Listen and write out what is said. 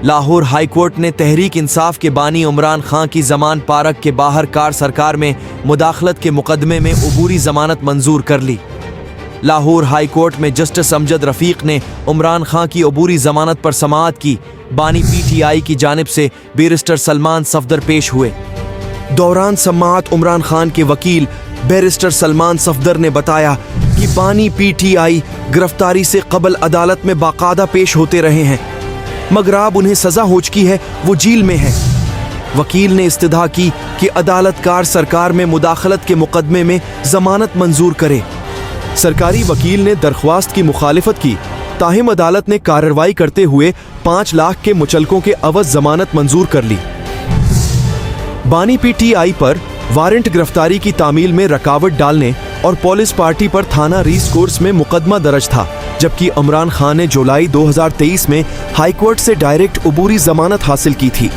Lahore high court ने तहरीक इंसाफ के बानी उमरान खां की जमान पार्क के बाहर कार सरकार में मुदाखलत के मुकदमे में अबूरी जमानत मंजूर कर ली। लाहौर हाई कोर्ट में जस्टिस अमजद रफीक ने उमरान खां की अबूरी जमानत पर समाअत की। बानी पीटीआई की जानिब से बैरिस्टर सलमान सफदर पेश हुए। दौरान समाअत उमरान खान के वकील बैरिस्टर सलमान सफदर ने बताया कि बानी पीटीआई गिरफ्तारी से कबल अदालत में बाकायदा पेश होते रहे हैं, मगर अब उन्हें सजा हो चुकी है, वो जेल में है। वकील ने इस्तदा की कि अदालत कार सरकार में मुदाखलत के मुकदमे में जमानत मंजूर करे। सरकारी वकील ने दरख्वास्त की मुखालिफत की, ताहिम अदालत ने कार्रवाई करते हुए 5 लाख के मुचलकों के अवज जमानत मंजूर कर ली। बानी पीटीआई पर वारंट गिरफ्तारी की तामील में रुकावट डालने और पुलिस पार्टी पर थाना रेस कोर्स में मुकदमा दर्ज था, जबकि उमरान खान ने जुलाई 2023 में हाईकोर्ट से डायरेक्ट अबूरी जमानत हासिल की थी।